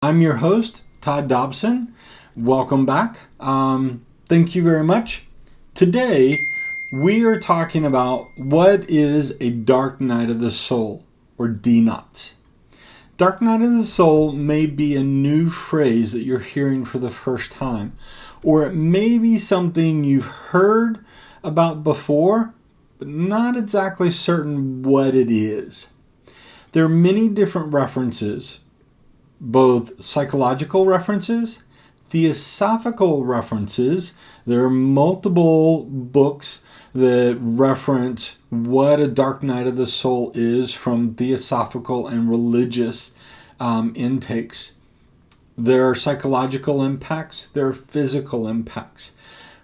I'm your host, Todd Dobson. Welcome back. Thank you very much. Today, we are talking about what is a dark night of the soul, or DNotS. Dark night of the soul may be a new phrase that you're hearing for the first time, or it may be something you've heard about before, but not exactly certain what it is. There are many different references, both psychological references, theosophical references. There are multiple books that reference what a dark night of the soul is from theosophical and religious intakes. There are psychological impacts, there are physical impacts.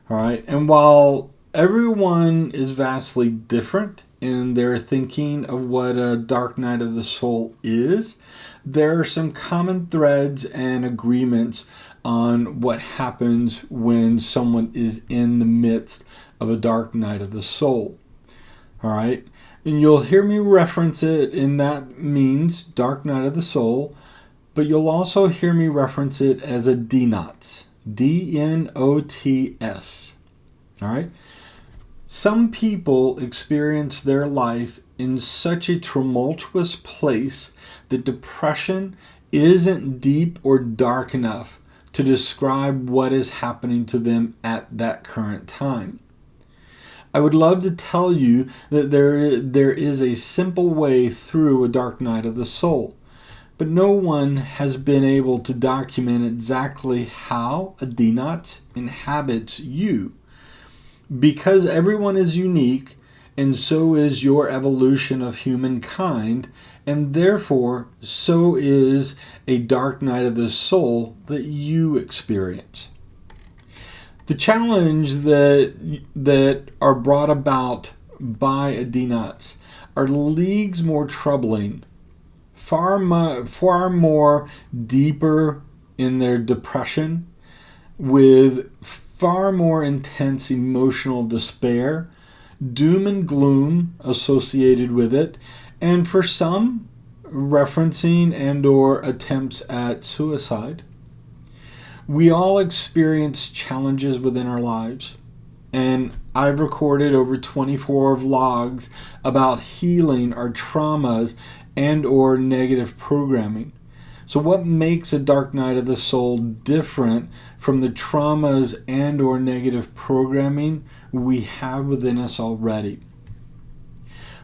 All right, and while everyone is vastly different in their thinking of what a dark night of the soul is, there are some common threads and agreements on what happens when someone is in the midst of a dark night of the soul. All right, and you'll hear me reference it, and that means dark night of the soul, but you'll also hear me reference it as a DNotS, DNotS. All right. Some people experience their life in such a tumultuous place that depression isn't deep or dark enough to describe what is happening to them at that current time. I would love to tell you that there is a simple way through a dark night of the soul, but no one has been able to document exactly how a DNotS inhabits you. Because everyone is unique, and so is your evolution of humankind, and therefore so is a dark night of the soul that you experience. The challenge that are brought about by a DNotS are leagues more troubling, far more deeper in their depression, with far more intense emotional despair, doom and gloom associated with it, and for some, referencing and or attempts at suicide. We all experience challenges within our lives, and I've recorded over 24 vlogs about healing our traumas and or negative programming. So what makes a dark night of the soul different from the traumas and or negative programming we have within us already?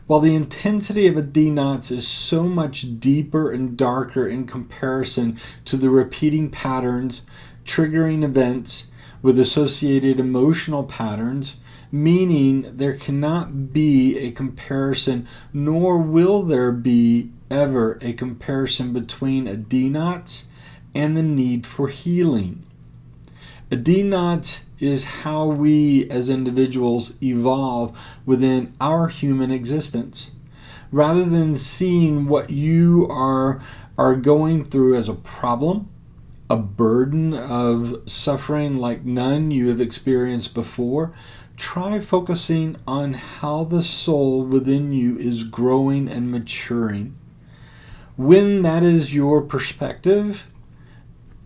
While the intensity of a DNotS is so much deeper and darker in comparison to the repeating patterns, triggering events with associated emotional patterns, meaning there cannot be a comparison, nor will there be ever a comparison between a DNotS and the need for healing. A DNotS is how we as individuals evolve within our human existence. Rather than seeing what you are going through as a problem, a burden of suffering like none you have experienced before, try focusing on how the soul within you is growing and maturing. When that is your perspective,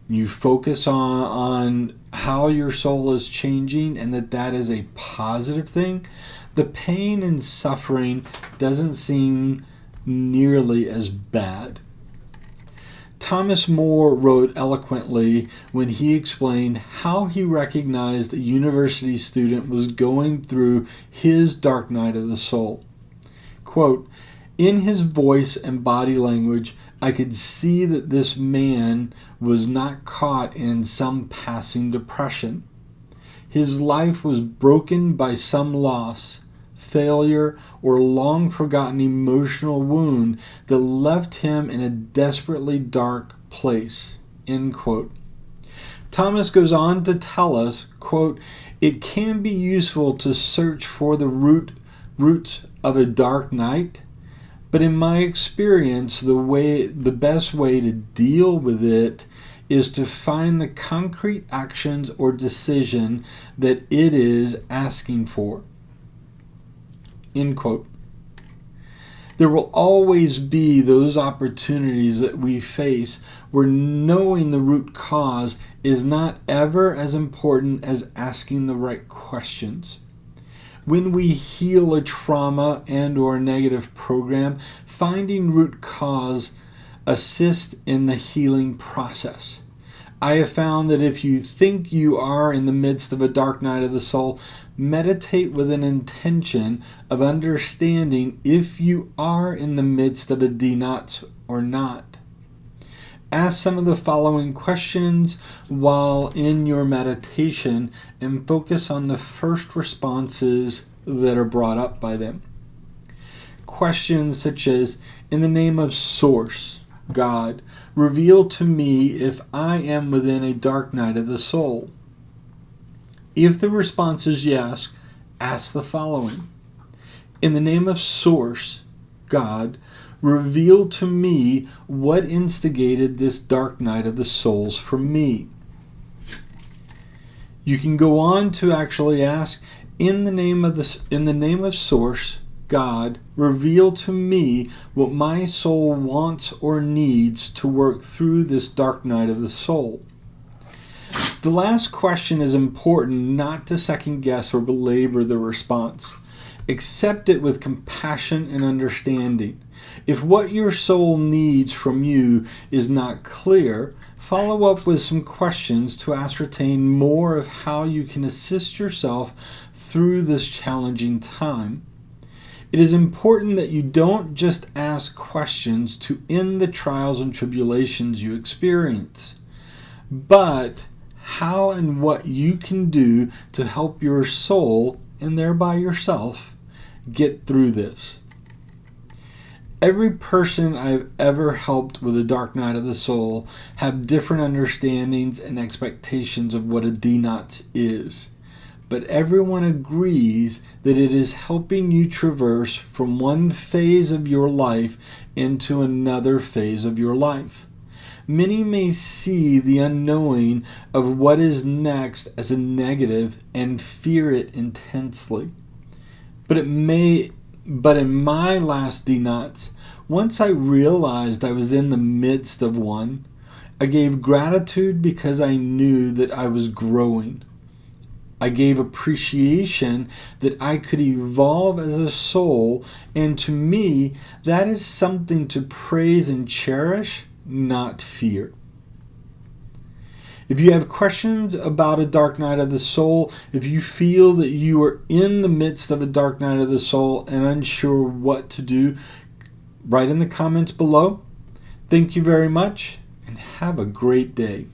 you focus on how your soul is changing and that is a positive thing, the pain and suffering doesn't seem nearly as bad. Thomas More wrote eloquently when he explained how he recognized a university student was going through his dark night of the soul. Quote, "In his voice and body language, I could see that this man was not caught in some passing depression. His life was broken by some loss, failure, or long-forgotten emotional wound that left him in a desperately dark place." End quote. Thomas goes on to tell us, quote, "It can be useful to search for the roots of a dark night, but in my experience, the best way to deal with it is to find the concrete actions or decision that it is asking for." End quote. There will always be those opportunities that we face where knowing the root cause is not ever as important as asking the right questions. When we heal a trauma and or a negative program, finding root cause assists in the healing process. I have found that if you think you are in the midst of a dark night of the soul, meditate with an intention of understanding if you are in the midst of a DNotS or not. Ask some of the following questions while in your meditation and focus on the first responses that are brought up by them. Questions such as, in the name of Source, God, reveal to me if I am within a dark night of the soul. If the response is yes, ask the following. In the name of Source, God, reveal to me what instigated this dark night of the souls for me. You can go on to actually ask, in the name of Source, God, reveal to me what my soul wants or needs to work through this dark night of the soul. The last question is important, not to second guess or belabor the response. Accept it with compassion and understanding. If what your soul needs from you is not clear, follow up with some questions to ascertain more of how you can assist yourself through this challenging time. It is important that you don't just ask questions to end the trials and tribulations you experience, but how and what you can do to help your soul, and thereby yourself, get through this. Every person I've ever helped with a dark night of the soul have different understandings and expectations of what a DNotS is. But everyone agrees that it is helping you traverse from one phase of your life into another phase of your life. Many may see the unknowing of what is next as a negative and fear it intensely. But in my last DNotS, once I realized I was in the midst of one, I gave gratitude because I knew that I was growing. I gave appreciation that I could evolve as a soul, and to me, that is something to praise and cherish, not fear. If you have questions about a dark night of the soul, if you feel that you are in the midst of a dark night of the soul and unsure what to do, write in the comments below. Thank you very much, and have a great day.